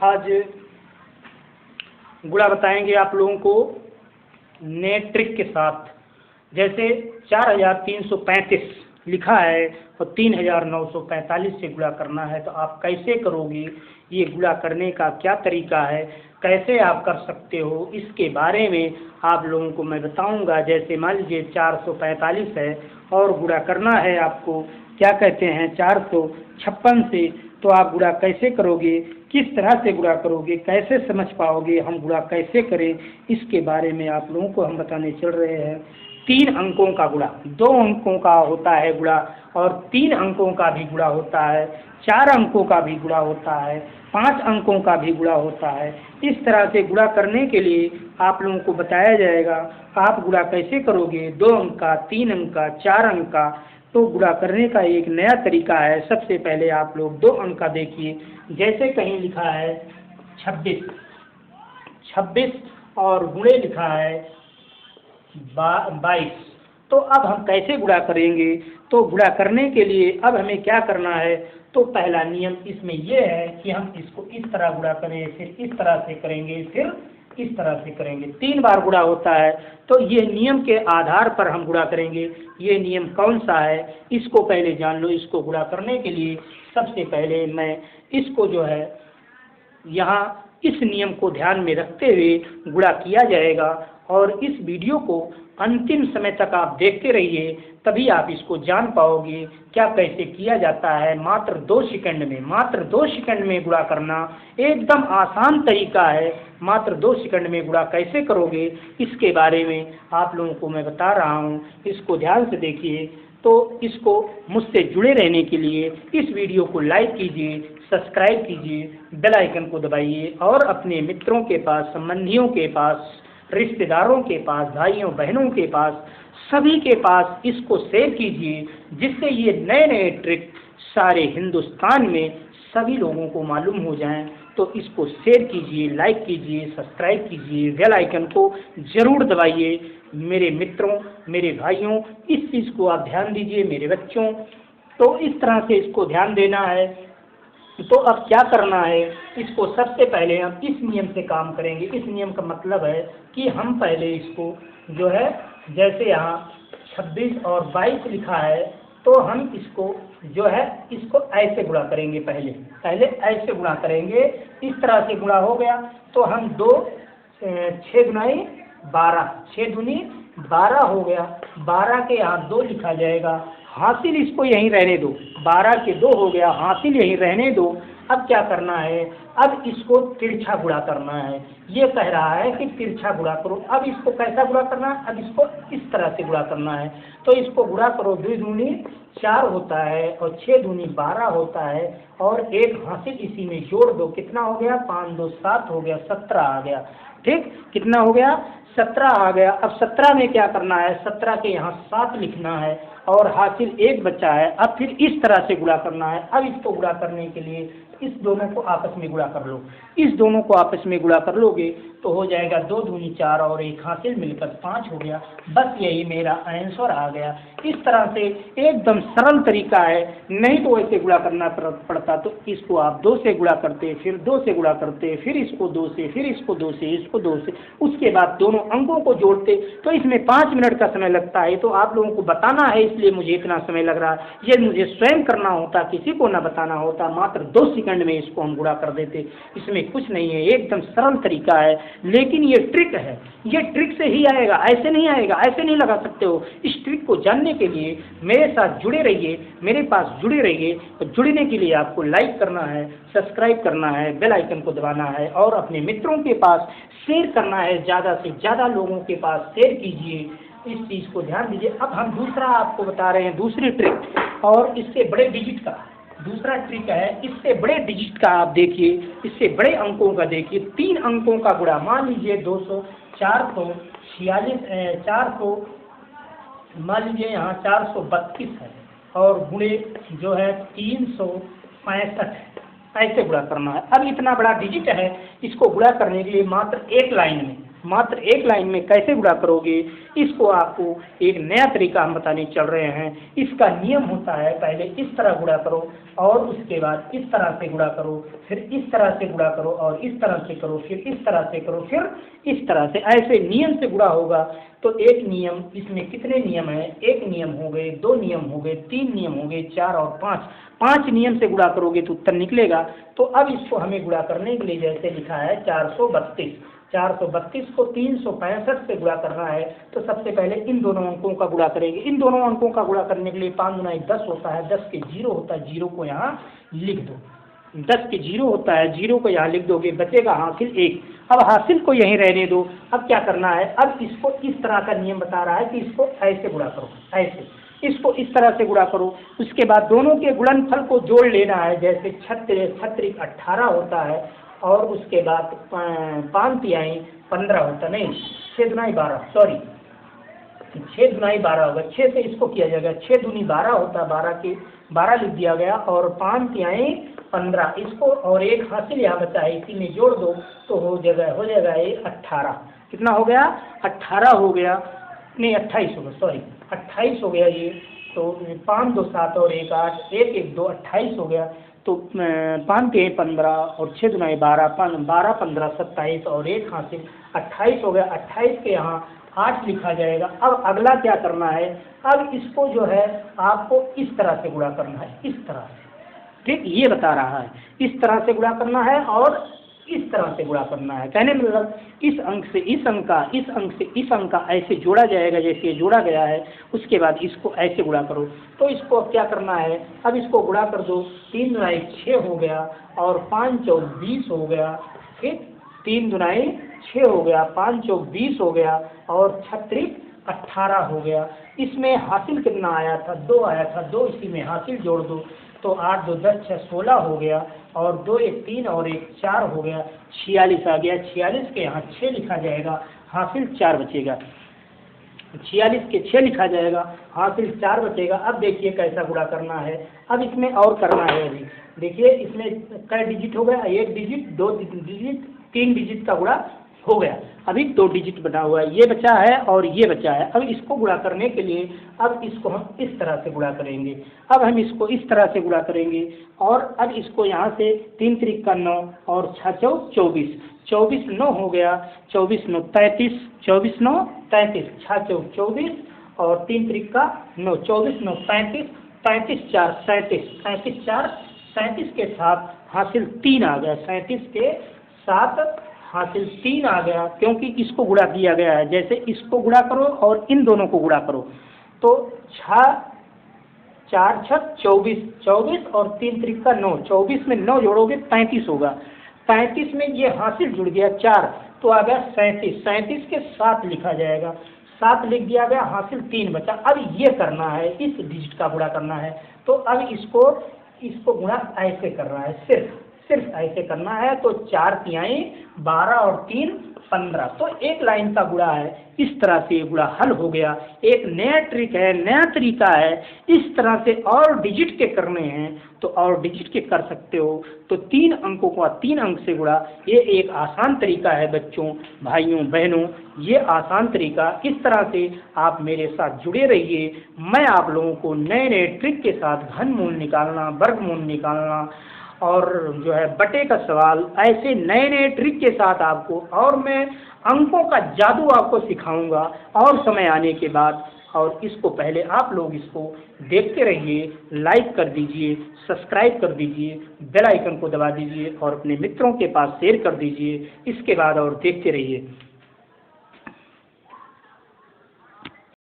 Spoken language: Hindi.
आज गुणा बताएंगे आप लोगों को नए ट्रिक के साथ। जैसे 4335 लिखा है और 3945 से गुणा करना है, तो आप कैसे करोगे, ये गुणा करने का क्या तरीका है, कैसे आप कर सकते हो, इसके बारे में आप लोगों को मैं बताऊंगा। जैसे मान लीजिए 445 है और गुणा करना है आपको, क्या कहते हैं, 456 से, तो आप गुणा कैसे करोगे, किस तरह से गुणा करोगे, कैसे समझ पाओगे हम गुणा कैसे करें, इसके बारे में आप लोगों को हम बताने चल रहे हैं। 3 अंकों का गुणा, 2 अंकों का होता है गुणा और 3 अंकों का भी गुणा होता है, 4 अंकों का भी गुणा होता है, 5 अंकों का भी गुणा होता है। इस तरह से गुणा करने के लिए आप लोगों को बताया जाएगा। आप गुणा कैसे करोगे, 2 अंक का, 3 अंक का, 4 अंक का, तो गुणा करने का एक नया तरीका है। सबसे पहले आप लोग 2 अंक का देखिए। जैसे कहीं लिखा है 26 और गुणे लिखा है 22, तो अब हम कैसे गुणा करेंगे। तो गुणा करने के लिए अब हमें क्या करना है, तो पहला नियम इसमें यह है कि हम इसको इस तरह गुणा करें, फिर इस तरह से करेंगे, फिर इस तरह से करेंगे। 3 बार गुणा होता है, तो ये नियम के आधार पर हम गुणा करेंगे। ये नियम कौन सा है, इसको पहले जान लो। इसको गुणा करने के लिए सबसे पहले मैं इसको जो है यहाँ इस नियम को ध्यान में रखते हुए गुणा किया जाएगा। और इस वीडियो को अंतिम समय तक आप देखते रहिए, तभी आप इसको जान पाओगे क्या कैसे किया जाता है। मात्र 2 सेकंड में, मात्र 2 सेकंड में गुणा करना एकदम आसान तरीका है। मात्र 2 सेकंड में गुणा कैसे करोगे, इसके बारे में आप लोगों को मैं बता रहा हूँ। इसको ध्यान से देखिए। तो इसको मुझसे जुड़े रहने के लिए इस वीडियो को लाइक कीजिए, सब्सक्राइब कीजिए, बेल आइकन को दबाइए और अपने मित्रों के पास, संबंधियों के पास, रिश्तेदारों के पास, भाइयों बहनों के पास, सभी के पास इसको शेयर कीजिए, जिससे ये नए नए ट्रिक सारे हिंदुस्तान में सभी लोगों को मालूम हो जाएं। तो इसको शेयर कीजिए, लाइक कीजिए, सब्सक्राइब कीजिए, बेल आइकन को ज़रूर दबाइए। मेरे मित्रों, मेरे भाइयों, इस चीज़ को आप ध्यान दीजिए। मेरे बच्चों, तो इस तरह से इसको ध्यान देना है। तो अब क्या करना है, इसको सबसे पहले हम इस नियम से काम करेंगे। इस नियम का मतलब है कि हम पहले इसको जो है, जैसे यहाँ 26 और 22 लिखा है, तो हम इसको जो है इसको ऐसे गुणा करेंगे। पहले ऐसे गुणा करेंगे। इस तरह से गुणा हो गया तो हम 6 दुनाई 12, 6 दूनी 12 हो गया। 12 के यहाँ 2 लिखा जाएगा, हासिल इसको यहीं रहने दो। 12 के 2 हो गया, हासिल यहीं रहने दो। अब क्या करना है, अब इसको तिरछा गुणा करना है। ये कह रहा है कि तिरछा गुणा करो। अब इसको कैसा गुणा करना है, अब इसको इस तरह से गुणा करना है। तो इसको गुणा करो। 2 दूनी 4 होता है और 6 दूनी 12 होता है और एक हासिल इसी में जोड़ दो। कितना हो गया, 5 2 7 हो गया, 17 आ गया। ठीक, कितना हो गया, 17 आ गया। अब 17 में क्या करना है, 17 के यहाँ 7 लिखना है और हासिल 1 बचा है। अब फिर इस तरह से गुणा करना है। अब इसको गुणा करने के लिए इस दोनों को आपस में गुणा कर लो। इस दोनों को आपस में गुणा कर लोगे तो हो जाएगा 2 दूनी 4 और 1 हासिल मिलकर 5 हो गया। बस यही मेरा आंसर आ गया। इस तरह से एकदम सरल तरीका है। नहीं तो ऐसे गुणा करना पड़ता, तो इसको आप 2 से गुणा करते, फिर 2 से गुणा करते, फिर इसको 2 से, फिर इसको 2 से, इसको 2 से, उसके बाद दोनों अंकों को जोड़ते, तो इसमें 5 मिनट का समय लगता है। तो आप लोगों को बताना है, इसलिए मुझे इतना समय लग रहा है। ये मुझे स्वयं करना होता, किसी को ना बताना होता, मात्र 2 सेकंड में इसको हम गुणा कर देते। इसमें कुछ नहीं है, एकदम सरल तरीका है। लेकिन ये ट्रिक है, ये ट्रिक से ही आएगा, ऐसे नहीं आएगा, ऐसे नहीं लगा सकते हो। इस ट्रिक को जानने के लिए मेरे साथ जुड़े रहिए, मेरे पास जुड़े रहिए। तो जुड़ने के लिए आपको लाइक करना है, सब्सक्राइब करना है, बेल आइकन को दबाना है और अपने मित्रों के पास शेयर करना है। ज़्यादा से ज़्यादा लोगों के पास शेयर कीजिए। इस चीज़ को ध्यान दीजिए। अब हम दूसरा आपको बता रहे हैं, दूसरी ट्रिक, और इससे बड़े डिजिट का दूसरा ट्रिक है। इससे बड़े डिजिट का आप देखिए, इससे बड़े अंकों का देखिए। 3 अंकों का गुणा, मान लीजिए 200, 446, 400, मान लीजिए यहाँ 432 है और गुणे जो है 365 है। ऐसे गुणा करना है। अब इतना बड़ा डिजिट है, इसको गुणा करने के लिए मात्र एक लाइन में, मात्र एक लाइन में कैसे गुणा करोगे, इसको आपको एक नया तरीका हम बताने चल रहे हैं। इसका नियम होता है, पहले इस तरह गुणा करो और उसके बाद इस तरह से गुणा करो, फिर इस तरह से गुणा करो और इस तरह से करो, फिर इस तरह से करो, फिर इस तरह से, ऐसे नियम से गुणा होगा। तो एक नियम, इसमें कितने नियम हैं, एक नियम हो गए, दो नियम हो गए, तीन नियम हो गए, चार और पाँच, पाँच नियम से गुणा करोगे तो उत्तर निकलेगा। तो अब इसको हमें गुणा करने के लिए जैसे लिखा है 432, 432 को 365 से गुणा करना है। तो सबसे पहले इन दोनों अंकों का गुणा करेंगे। इन दोनों अंकों का गुणा करने के लिए 5 गुना 10 होता है, 10 के जीरो होता है, जीरो को यहाँ लिख दो। 10 के जीरो होता है, जीरो को यहाँ लिख दोगे, बचेगा हासिल 1। अब हासिल को यहीं रहने दो। अब क्या करना है, अब इसको इस तरह का नियम बता रहा है कि इसको ऐसे गुणा करो, ऐसे, इसको इस तरह से गुणा करो। उसके बाद दोनों के गुणनफल को जोड़ लेना है, जैसे 36 18 होता है और उसके बाद 5 तिहाई 15 होता, नहीं 6 दुनाई 12, सॉरी 6 दुनाई 12 होगा, 6 से इसको किया जाएगा, 6 दूनी 12 होता है, 12 के 12 लिख दिया गया और 5 तिहाई 15, इसको और एक हासिल यहाँ बचा है, इसी में जोड़ दो तो हो जाएगा ये 18। कितना हो गया, 18 हो गया, नहीं 28 होगा, सॉरी 28 हो गया ये। तो 5 2 7 और 1 8, 1 1 2 28 हो गया। तो 5 के 15 और 6 दुनाई 12, 12 15 27 और 1 हासिल 28 हो गया। 28 के यहाँ 8 लिखा जाएगा। अब अगला क्या करना है, अब इसको जो है आपको इस तरह से गुणा करना है, इस तरह से, ठीक, ये बता रहा है, इस तरह से गुणा करना है और इस तरह से गुणा करना है। कहने मतलब इस अंक से इस अंक का, इस अंक से इस अंक का ऐसे जोड़ा जाएगा, जैसे ये जोड़ा गया है। उसके बाद इसको ऐसे गुणा करो। तो इसको अब क्या करना है, अब इसको गुणा कर दो, 3 दुनाई 6 हो गया और 5 चौक 20 हो गया, ठीक, 3 दुनाई 6 हो गया, 5 चौक 20 हो गया और 36 18 हो गया। इसमें हासिल कितना आया था, 2 आया था, 2 इसी में हासिल जोड़ दो तो 8 2 10 6 16 हो गया और 2 1 3 और 1 4 हो गया, 46 आ गया। 46 के यहाँ 6 लिखा जाएगा, हासिल 4 बचेगा। 46 के 6 लिखा जाएगा, हासिल 4 बचेगा। अब देखिए कैसा गुणा करना है, अब इसमें और करना है। अभी देखिए इसमें कई डिजिट हो गया, 1 डिजिट 2 डिजिट 3 डिजिट का गुणा हो गया, अभी 2 डिजिट बना हुआ है, ये बचा है और ये बचा है। अब इसको गुणा करने के लिए अब इसको हम इस तरह से गुणा करेंगे। अब हम इसको इस तरह से गुणा करेंगे और अब इसको यहाँ से 3 त्रिक का 9 और 6 चौक 24, 24 9 हो गया, 24 9 33, 24 9 33, 6 चौक 24 और 3 त्रिक का 9, 24 9 35, 35 4 37, 35 4 37 के साथ हासिल 3 आ गया, 37 के साथ हासिल 3 आ गया, क्योंकि इसको गुणा किया गया है। जैसे इसको गुणा करो और इन दोनों को गुणा करो तो 6 4 6 24, 24 और 3 त्रिक का 9, 24 में 9 जोड़ोगे 35 होगा, 35 में ये हासिल जुड़ गया 4 तो आ गया 37, 37 के 7 लिखा जाएगा, 7 लिख दिया गया, हासिल 3 बचा। अब ये करना है, इस डिजिट का गुणा करना है। तो अब इसको गुणा ऐसे करना है, सिर्फ ऐसे करना है। तो 4 तिहाई 12 और 3 15, तो एक लाइन का गुणा है। इस तरह से ये गुणा हल हो गया। एक नया ट्रिक है, नया तरीका है, इस तरह से और डिजिट के करने हैं तो और डिजिट के कर सकते हो। तो 3 अंकों का 3 अंक से गुणा, ये एक आसान तरीका है बच्चों, भाइयों बहनों, ये आसान तरीका। इस तरह से आप मेरे साथ जुड़े रहिए। मैं आप लोगों को नए नए ट्रिक के साथ घनमूल निकालना, वर्गमूल निकालना और जो है बटे का सवाल, ऐसे नए नए ट्रिक के साथ आपको, और मैं अंकों का जादू आपको सिखाऊंगा और समय आने के बाद। और इसको पहले आप लोग इसको देखते रहिए, लाइक कर दीजिए, सब्सक्राइब कर दीजिए, बेल आइकन को दबा दीजिए और अपने मित्रों के पास शेयर कर दीजिए। इसके बाद और देखते रहिए।